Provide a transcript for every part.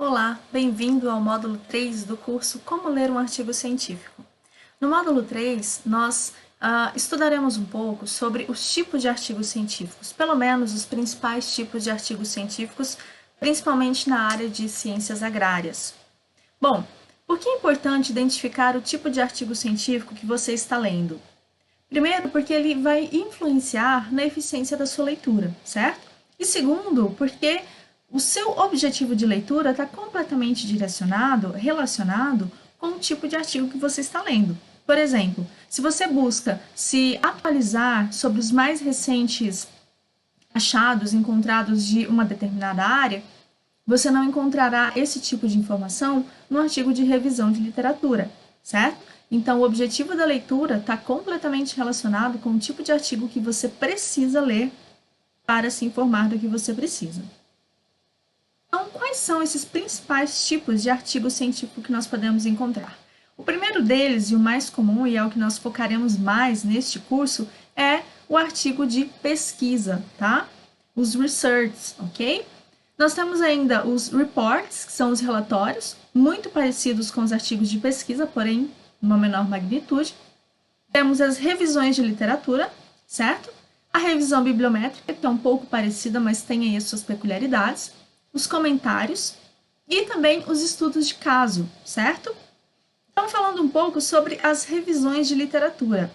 Olá, bem-vindo ao módulo 3 do curso Como Ler um Artigo Científico. No módulo 3, nós estudaremos um pouco sobre os tipos de artigos científicos, pelo menos os principais tipos de artigos científicos, principalmente na área de ciências agrárias. Bom, por que é importante identificar o tipo de artigo científico que você está lendo? Primeiro, porque ele vai influenciar na eficiência da sua leitura, certo? E segundo, porque o seu objetivo de leitura está completamente relacionado com o tipo de artigo que você está lendo. Por exemplo, se você busca se atualizar sobre os mais recentes achados encontrados de uma determinada área, você não encontrará esse tipo de informação no artigo de revisão de literatura, certo? Então, o objetivo da leitura está completamente relacionado com o tipo de artigo que você precisa ler para se informar do que você precisa. Então, quais são esses principais tipos de artigo científico que nós podemos encontrar? O primeiro deles, e o mais comum, e é o que nós focaremos mais neste curso, é o artigo de pesquisa, tá? Os research, ok? Nós temos ainda os reports, que são os relatórios, muito parecidos com os artigos de pesquisa, porém, uma menor magnitude. Temos as revisões de literatura, certo? A revisão bibliométrica, que é um pouco parecida, mas tem aí as suas peculiaridades. Os comentários e também os estudos de caso, certo? Então, falando um pouco sobre as revisões de literatura.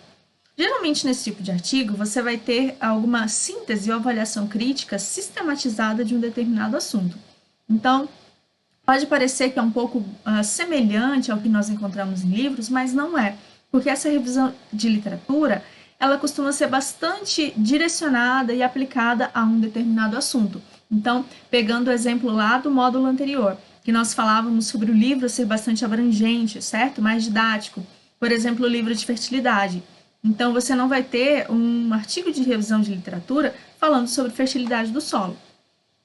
Geralmente, nesse tipo de artigo, você vai ter alguma síntese ou avaliação crítica sistematizada de um determinado assunto. Então, pode parecer que é um pouco semelhante ao que nós encontramos em livros, mas não é, porque essa revisão de literatura, ela costuma ser bastante direcionada e aplicada a um determinado assunto. Então, pegando o exemplo lá do módulo anterior, que nós falávamos sobre o livro ser bastante abrangente, certo? Mais didático. Por exemplo, o livro de fertilidade. Então, você não vai ter um artigo de revisão de literatura falando sobre fertilidade do solo.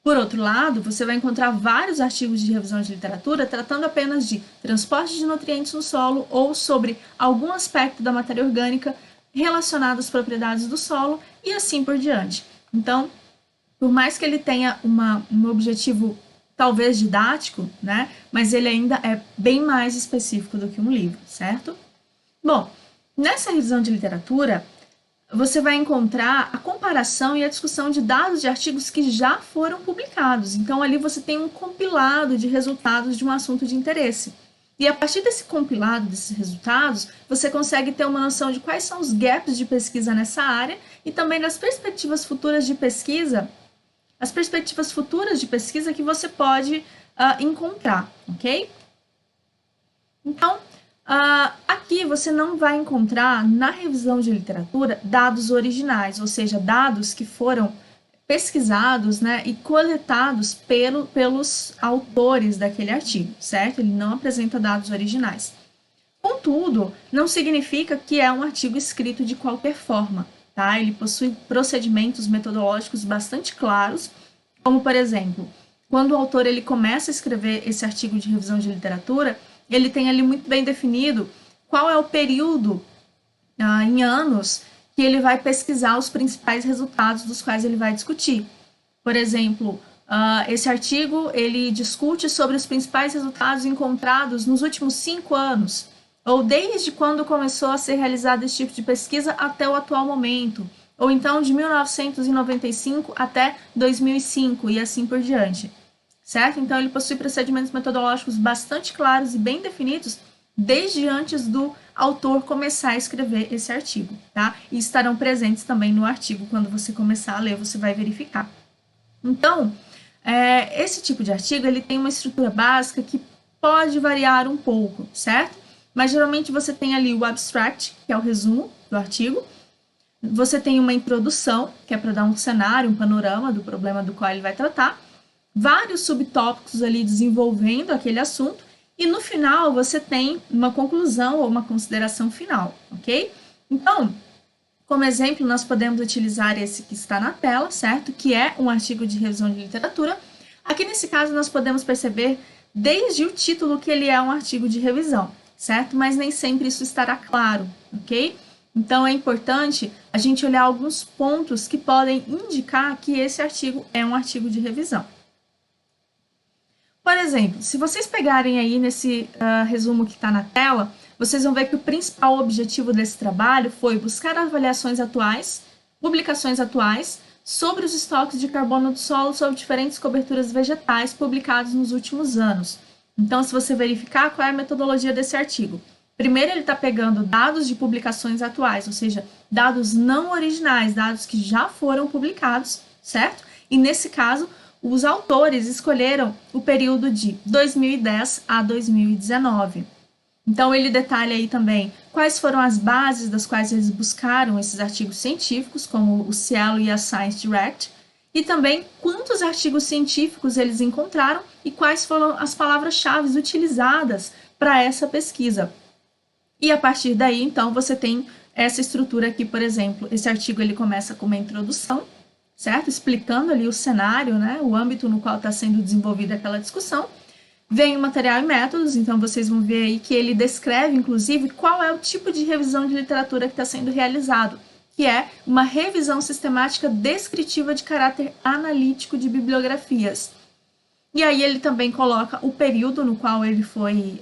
Por outro lado, você vai encontrar vários artigos de revisão de literatura tratando apenas de transporte de nutrientes no solo ou sobre algum aspecto da matéria orgânica relacionado às propriedades do solo e assim por diante. Então, por mais que ele tenha um objetivo talvez didático, né, mas ele ainda é bem mais específico do que um livro, certo? Bom, nessa revisão de literatura, você vai encontrar a comparação e a discussão de dados de artigos que já foram publicados. Então, ali você tem um compilado de resultados de um assunto de interesse. E a partir desse compilado desses resultados, você consegue ter uma noção de quais são os gaps de pesquisa nessa área e também das perspectivas futuras de pesquisa, as perspectivas futuras de pesquisa que você pode encontrar, ok? Então, aqui você não vai encontrar na revisão de literatura dados originais, ou seja, dados que foram pesquisados, né, e coletados pelos autores daquele artigo, certo? Ele não apresenta dados originais. Contudo, não significa que é um artigo escrito de qualquer forma, tá? Ele possui procedimentos metodológicos bastante claros, como, por exemplo, quando o autor ele começa a escrever esse artigo de revisão de literatura, ele tem ali muito bem definido qual é o período em anos que ele vai pesquisar os principais resultados dos quais ele vai discutir. Por exemplo, esse artigo ele discute sobre os principais resultados encontrados nos últimos 5 anos, ou desde quando começou a ser realizado esse tipo de pesquisa até o atual momento, ou então de 1995 até 2005 e assim por diante, certo? Então ele possui procedimentos metodológicos bastante claros e bem definidos desde antes do autor começar a escrever esse artigo, tá? E estarão presentes também no artigo, quando você começar a ler, você vai verificar. Então, esse tipo de artigo, ele tem uma estrutura básica que pode variar um pouco, certo? Mas geralmente você tem ali o abstract, que é o resumo do artigo, você tem uma introdução, que é para dar um cenário, um panorama do problema do qual ele vai tratar, vários subtópicos ali desenvolvendo aquele assunto, e no final você tem uma conclusão ou uma consideração final, ok? Então, como exemplo, nós podemos utilizar esse que está na tela, certo? Que é um artigo de revisão de literatura. Aqui nesse caso nós podemos perceber desde o título que ele é um artigo de revisão, certo? Mas nem sempre isso estará claro, ok? Então é importante a gente olhar alguns pontos que podem indicar que esse artigo é um artigo de revisão. Por exemplo, se vocês pegarem aí nesse resumo que está na tela, vocês vão ver que o principal objetivo desse trabalho foi buscar avaliações atuais, publicações atuais, sobre os estoques de carbono do solo sobre diferentes coberturas vegetais publicados nos últimos anos. Então, se você verificar qual é a metodologia desse artigo, primeiro ele está pegando dados de publicações atuais, ou seja, dados não originais, dados que já foram publicados, certo? E nesse caso, os autores escolheram o período de 2010 a 2019. Então, ele detalha aí também quais foram as bases das quais eles buscaram esses artigos científicos, como o Cielo e a Science Direct, e também quantos artigos científicos eles encontraram e quais foram as palavras-chave utilizadas para essa pesquisa. E a partir daí, então, você tem essa estrutura aqui, por exemplo, esse artigo ele começa com uma introdução, certo? Explicando ali o cenário, né? O âmbito no qual está sendo desenvolvida aquela discussão. Vem o material e métodos, então vocês vão ver aí que ele descreve, inclusive, qual é o tipo de revisão de literatura que está sendo realizado, que é uma revisão sistemática descritiva de caráter analítico de bibliografias. E aí ele também coloca o período no qual ele foi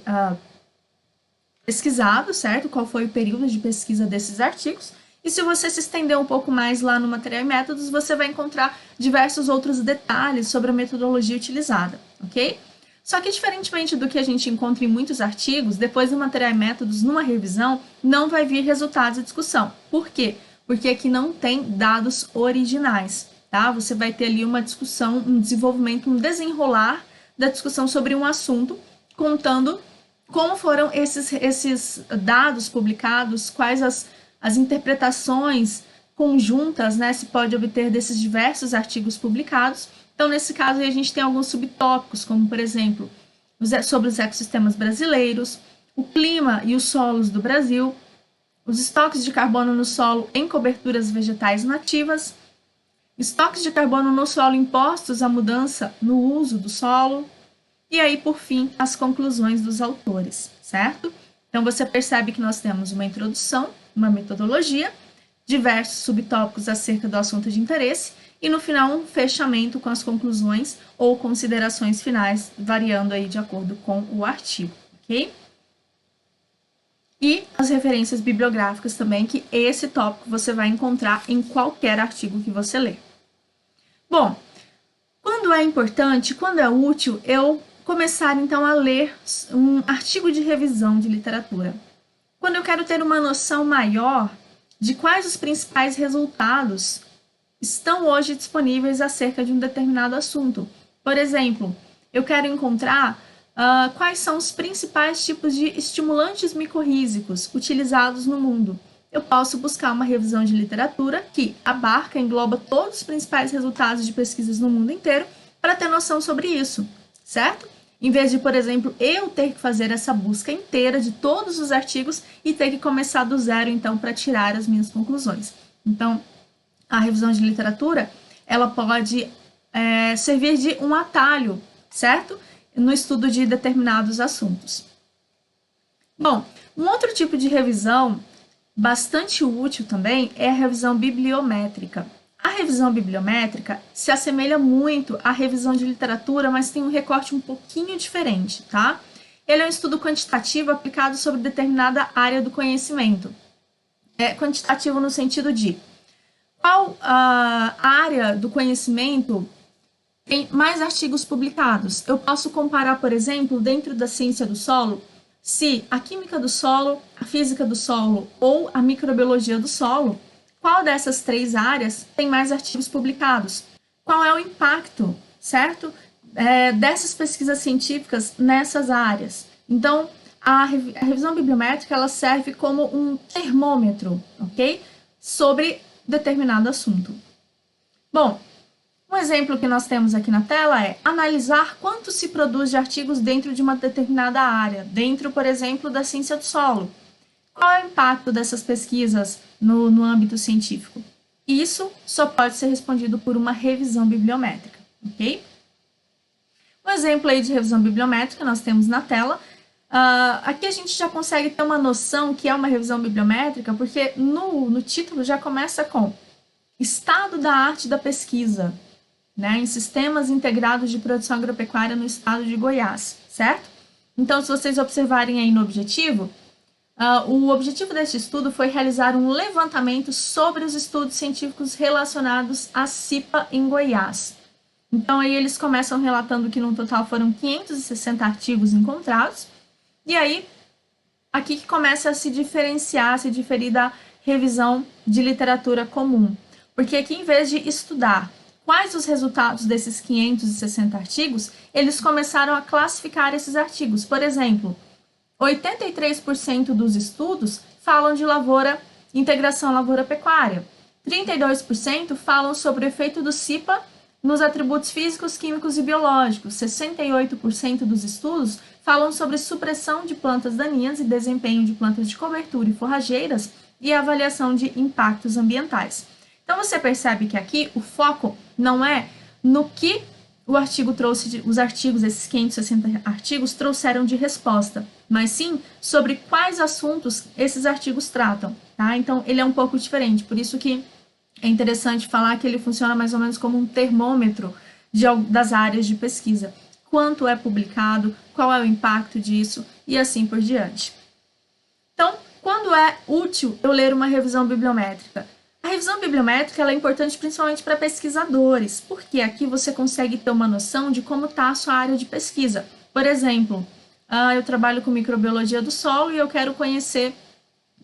pesquisado, certo? Qual foi o período de pesquisa desses artigos. E se você se estender um pouco mais lá no material e métodos, você vai encontrar diversos outros detalhes sobre a metodologia utilizada, ok? Só que, diferentemente do que a gente encontra em muitos artigos, depois do material e métodos, numa revisão, não vai vir resultados de discussão. Por quê? Porque aqui não tem dados originais, tá? Você vai ter ali uma discussão, um desenvolvimento, um desenrolar da discussão sobre um assunto, contando como foram esses dados publicados, quais as interpretações conjuntas, né, se pode obter desses diversos artigos publicados. Então, nesse caso, a gente tem alguns subtópicos, como, por exemplo, sobre os ecossistemas brasileiros, o clima e os solos do Brasil, os estoques de carbono no solo em coberturas vegetais nativas, estoques de carbono no solo impostos à mudança no uso do solo, e aí, por fim, as conclusões dos autores, certo? Então, você percebe que nós temos uma introdução, uma metodologia, diversos subtópicos acerca do assunto de interesse, e no final um fechamento com as conclusões ou considerações finais, variando aí de acordo com o artigo, ok? E as referências bibliográficas também, que esse tópico você vai encontrar em qualquer artigo que você ler. Bom, quando é importante, quando é útil, eu começar então a ler um artigo de revisão de literatura. Quando eu quero ter uma noção maior de quais os principais resultados estão hoje disponíveis acerca de um determinado assunto. Por exemplo, eu quero encontrar quais são os principais tipos de estimulantes micorrízicos utilizados no mundo. Eu posso buscar uma revisão de literatura que abarca, engloba todos os principais resultados de pesquisas no mundo inteiro para ter noção sobre isso, certo? Em vez de, por exemplo, eu ter que fazer essa busca inteira de todos os artigos e ter que começar do zero, então, para tirar as minhas conclusões. Então, a revisão de literatura, ela pode servir de um atalho, certo? No estudo de determinados assuntos. Bom, um outro tipo de revisão bastante útil também é a revisão bibliométrica. A revisão bibliométrica se assemelha muito à revisão de literatura, mas tem um recorte um pouquinho diferente, tá? Ele é um estudo quantitativo aplicado sobre determinada área do conhecimento. É quantitativo no sentido de qual área do conhecimento tem mais artigos publicados. Eu posso comparar, por exemplo, dentro da ciência do solo, se a química do solo, a física do solo ou a microbiologia do solo, qual dessas três áreas tem mais artigos publicados? Qual é o impacto, certo? Dessas pesquisas científicas nessas áreas. Então, a revisão bibliométrica ela serve como um termômetro, ok? Sobre determinado assunto. Bom, um exemplo que nós temos aqui na tela é analisar quanto se produz de artigos dentro de uma determinada área, dentro, por exemplo, da ciência do solo. Qual é o impacto dessas pesquisas no âmbito científico? Isso só pode ser respondido por uma revisão bibliométrica, ok? Um exemplo aí de revisão bibliométrica nós temos na tela. Aqui a gente já consegue ter uma noção que é uma revisão bibliométrica, porque no título já começa com estado da arte da pesquisa. né, em sistemas integrados de produção agropecuária no estado de Goiás, certo? Então, se vocês observarem aí no objetivo, o objetivo deste estudo foi realizar um levantamento sobre os estudos científicos relacionados à CIPA em Goiás. Então, aí eles começam relatando que no total foram 560 artigos encontrados, e aí, aqui que começa a se diferenciar, a se diferir da revisão de literatura comum. Porque aqui, em vez de estudar quais os resultados desses 560 artigos, eles começaram a classificar esses artigos. Por exemplo, 83% dos estudos falam de lavoura, integração lavoura-pecuária. 32% falam sobre o efeito do CIPA nos atributos físicos, químicos e biológicos. 68% dos estudos falam sobre supressão de plantas daninhas e desempenho de plantas de cobertura e forrageiras e avaliação de impactos ambientais. Então, você percebe que aqui o foco não é no que o artigo trouxe, os artigos, esses 560 artigos, trouxeram de resposta, mas sim sobre quais assuntos esses artigos tratam, tá? Então, ele é um pouco diferente, por isso que é interessante falar que ele funciona mais ou menos como um termômetro das áreas de pesquisa. Quanto é publicado, qual é o impacto disso e assim por diante. Então, quando é útil eu ler uma revisão bibliométrica? A revisão bibliométrica ela é importante principalmente para pesquisadores, porque aqui você consegue ter uma noção de como está a sua área de pesquisa. Por exemplo, eu trabalho com microbiologia do solo e eu quero conhecer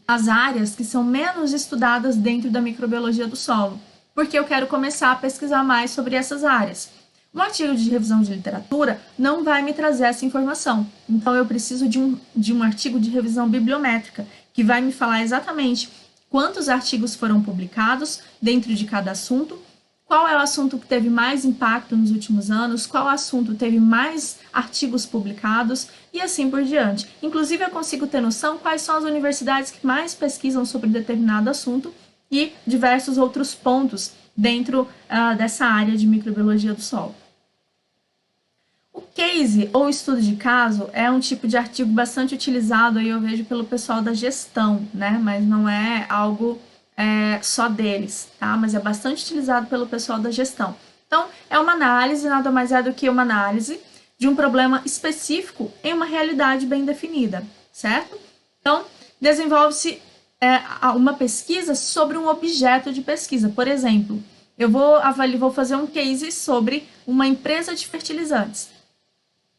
as áreas que são menos estudadas dentro da microbiologia do solo, porque eu quero começar a pesquisar mais sobre essas áreas. Um artigo de revisão de literatura não vai me trazer essa informação, então eu preciso de um artigo de revisão bibliométrica, que vai me falar exatamente quantos artigos foram publicados dentro de cada assunto, qual é o assunto que teve mais impacto nos últimos anos, qual assunto teve mais artigos publicados e assim por diante. Inclusive, eu consigo ter noção quais são as universidades que mais pesquisam sobre determinado assunto e diversos outros pontos dentro dessa área de microbiologia do solo. O case, ou estudo de caso, é um tipo de artigo bastante utilizado, aí eu vejo pelo pessoal da gestão, né? Mas não é algo só deles, tá? Mas é bastante utilizado pelo pessoal da gestão. Então, é uma análise, nada mais é do que uma análise de um problema específico em uma realidade bem definida, certo? Então, desenvolve-se uma pesquisa sobre um objeto de pesquisa. Por exemplo, eu vou fazer um case sobre uma empresa de fertilizantes.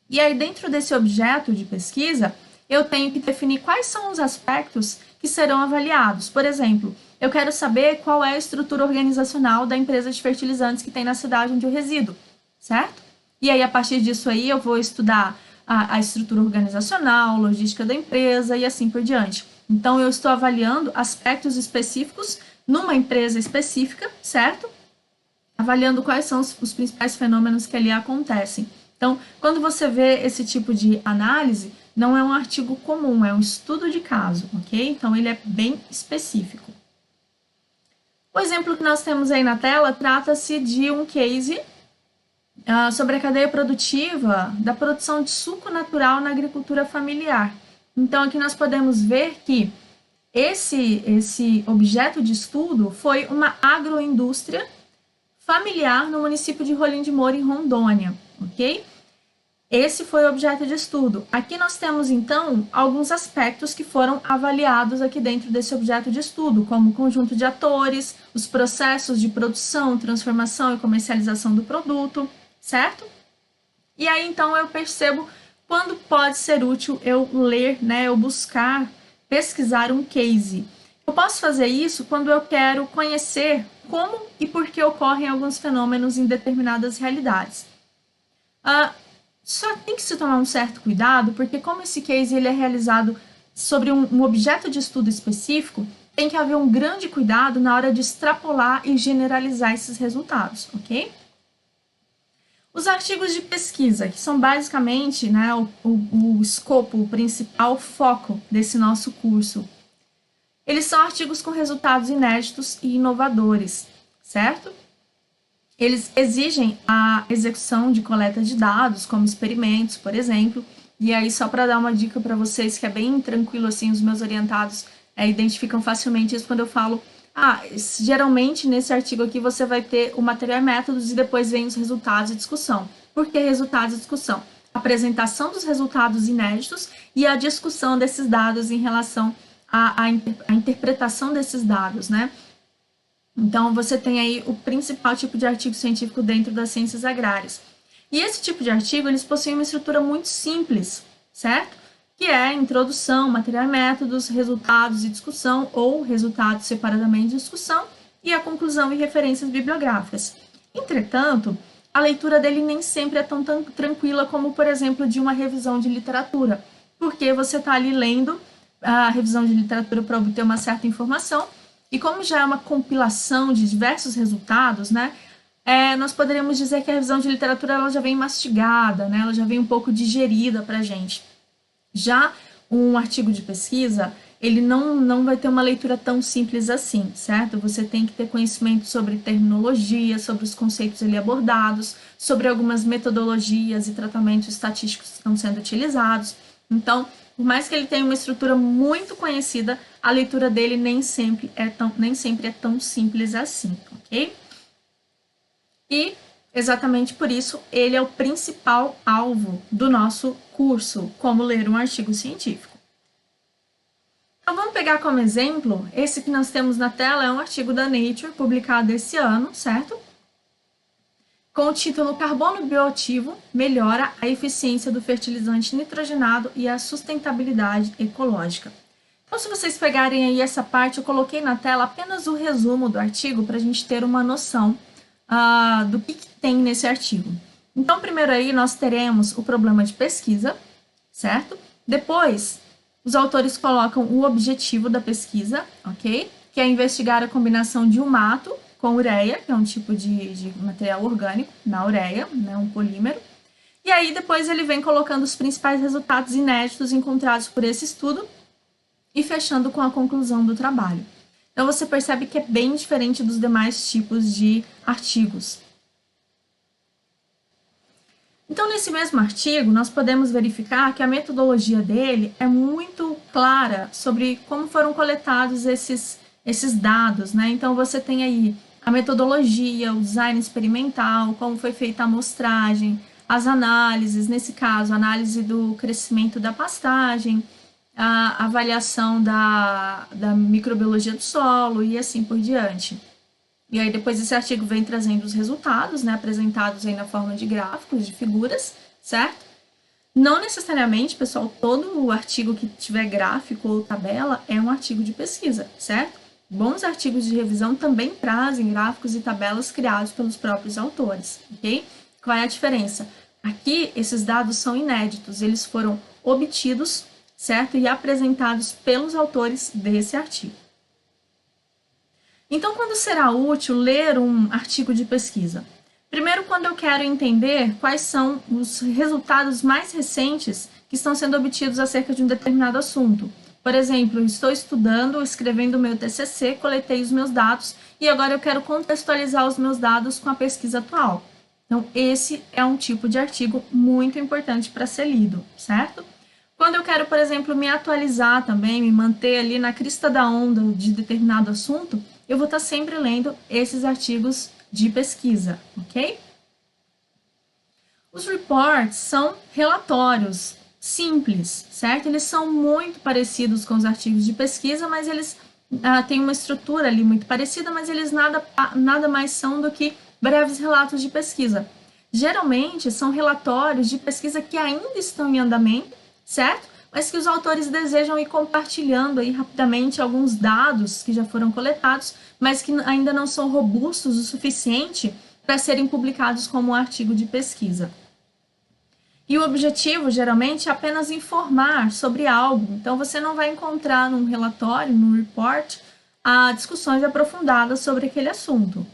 E aí, dentro desse objeto de pesquisa, eu tenho que definir quais são os aspectos que serão avaliados. Por exemplo, eu quero saber qual é a estrutura organizacional da empresa de fertilizantes que tem na cidade onde eu resido, certo? E aí, a partir disso aí, eu vou estudar a estrutura organizacional, logística da empresa e assim por diante. Então, eu estou avaliando aspectos específicos numa empresa específica, certo? Avaliando quais são os principais fenômenos que ali acontecem. Então, quando você vê esse tipo de análise, não é um artigo comum, é um estudo de caso, ok? Então, ele é bem específico. O exemplo que nós temos aí na tela trata-se de um case sobre a cadeia produtiva da produção de suco natural na agricultura familiar. Então, aqui nós podemos ver que esse objeto de estudo foi uma agroindústria familiar no município de Rolim de Moura, em Rondônia, ok? Esse foi o objeto de estudo. Aqui nós temos, então, alguns aspectos que foram avaliados aqui dentro desse objeto de estudo, como o conjunto de atores, os processos de produção, transformação e comercialização do produto, certo? E aí, então, eu percebo quando pode ser útil eu ler, né, eu buscar, pesquisar um case. Eu posso fazer isso quando eu quero conhecer como e por que ocorrem alguns fenômenos em determinadas realidades. Só tem que se tomar um certo cuidado, porque como esse case ele é realizado sobre um objeto de estudo específico, tem que haver um grande cuidado na hora de extrapolar e generalizar esses resultados, ok? Os artigos de pesquisa, que são basicamente, né, o escopo, o principal foco desse nosso curso, eles são artigos com resultados inéditos e inovadores, certo? Eles exigem a execução de coleta de dados, como experimentos, por exemplo. E aí, só para dar uma dica para vocês, que é bem tranquilo, assim, os meus orientados identificam facilmente isso quando eu falo Geralmente nesse artigo aqui você vai ter o material e métodos e depois vem os resultados e discussão. Por que resultados e discussão? Apresentação dos resultados inéditos e a discussão desses dados em relação à interpretação desses dados, né? Então, você tem aí o principal tipo de artigo científico dentro das ciências agrárias. E esse tipo de artigo, eles possuem uma estrutura muito simples, certo? Que é introdução, material e métodos, resultados e discussão, ou resultados separadamente de discussão, e a conclusão e referências bibliográficas. Entretanto, a leitura dele nem sempre é tão tranquila como, por exemplo, de uma revisão de literatura, porque você está ali lendo a revisão de literatura para obter uma certa informação, e como já é uma compilação de diversos resultados, né, nós poderíamos dizer que a revisão de literatura ela já vem mastigada, né, ela já vem um pouco digerida para a gente. Já um artigo de pesquisa, ele não vai ter uma leitura tão simples assim, certo? Você tem que ter conhecimento sobre terminologia, sobre os conceitos ali abordados, sobre algumas metodologias e tratamentos estatísticos que estão sendo utilizados. Então, por mais que ele tenha uma estrutura muito conhecida, a leitura dele nem sempre é tão simples assim, ok? E, exatamente por isso, ele é o principal alvo do nosso curso, como ler um artigo científico. Então, vamos pegar como exemplo, esse que nós temos na tela é um artigo da Nature, publicado esse ano, certo? Com o título Carbono Bioativo melhora a eficiência do fertilizante nitrogenado e a sustentabilidade ecológica. Então, se vocês pegarem aí essa parte, eu coloquei na tela apenas o resumo do artigo para a gente ter uma noção do que tem nesse artigo. Então, primeiro aí nós teremos o problema de pesquisa, certo? Depois, os autores colocam o objetivo da pesquisa, ok? Que é investigar a combinação de humato com ureia, que é um tipo de material orgânico na ureia, né, um polímero. E aí depois ele vem colocando os principais resultados inéditos encontrados por esse estudo e fechando com a conclusão do trabalho. Então você percebe que é bem diferente dos demais tipos de artigos. Então, nesse mesmo artigo, nós podemos verificar que a metodologia dele é muito clara sobre como foram coletados esses dados, né? Então, você tem aí a metodologia, o design experimental, como foi feita a amostragem, as análises, nesse caso, a análise do crescimento da pastagem, a avaliação da microbiologia do solo e assim por diante. E aí depois esse artigo vem trazendo os resultados, né, apresentados aí na forma de gráficos, de figuras, certo? Não necessariamente, pessoal, todo o artigo que tiver gráfico ou tabela é um artigo de pesquisa, certo? Bons artigos de revisão também trazem gráficos e tabelas criados pelos próprios autores, ok? Qual é a diferença? Aqui, esses dados são inéditos, eles foram obtidos, certo? E apresentados pelos autores desse artigo. Então, quando será útil ler um artigo de pesquisa? Primeiro, quando eu quero entender quais são os resultados mais recentes que estão sendo obtidos acerca de um determinado assunto. Por exemplo, estou estudando, escrevendo o meu TCC, coletei os meus dados e agora eu quero contextualizar os meus dados com a pesquisa atual. Então, esse é um tipo de artigo muito importante para ser lido, certo? Quando eu quero, por exemplo, me atualizar também, me manter ali na crista da onda de determinado assunto, eu vou estar sempre lendo esses artigos de pesquisa, ok? Os reports são relatórios simples, certo? Eles são muito parecidos com os artigos de pesquisa, mas eles têm uma estrutura ali muito parecida, mas eles nada mais são do que breves relatos de pesquisa. Geralmente, são relatórios de pesquisa que ainda estão em andamento, certo? Mas que os autores desejam ir compartilhando aí rapidamente alguns dados que já foram coletados, mas que ainda não são robustos o suficiente para serem publicados como um artigo de pesquisa. E o objetivo, geralmente, é apenas informar sobre algo. Então, você não vai encontrar num relatório, num report, discussões aprofundadas sobre aquele assunto.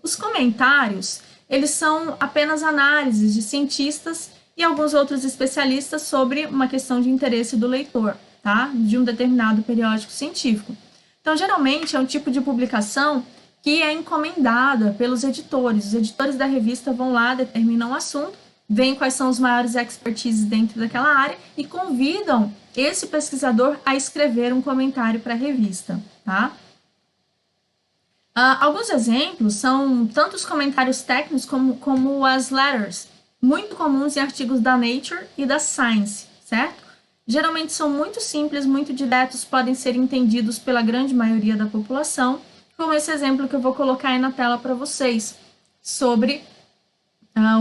Os comentários, eles são apenas análises de cientistas e alguns outros especialistas sobre uma questão de interesse do leitor, tá? De um determinado periódico científico. Então, geralmente, é um tipo de publicação que é encomendada pelos editores. Os editores da revista vão lá, determinam o assunto, veem quais são os maiores expertises dentro daquela área e convidam esse pesquisador a escrever um comentário para a revista, tá? Alguns exemplos são tanto os comentários técnicos como as letters, muito comuns em artigos da Nature e da Science, certo? Geralmente são muito simples, muito diretos, podem ser entendidos pela grande maioria da população, como esse exemplo que eu vou colocar aí na tela para vocês, sobre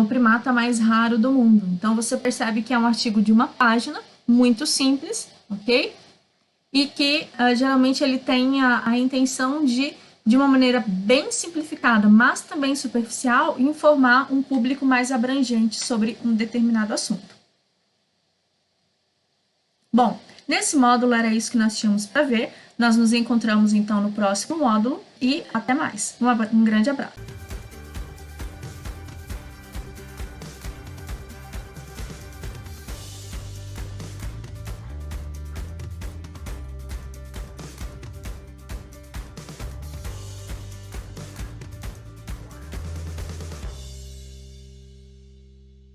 o primata mais raro do mundo. Então, você percebe que é um artigo de uma página, muito simples, ok? E que geralmente ele tem a intenção de uma maneira bem simplificada, mas também superficial, informar um público mais abrangente sobre um determinado assunto. Bom, nesse módulo era isso que nós tínhamos para ver. Nós nos encontramos então no próximo módulo e até mais. Um grande abraço.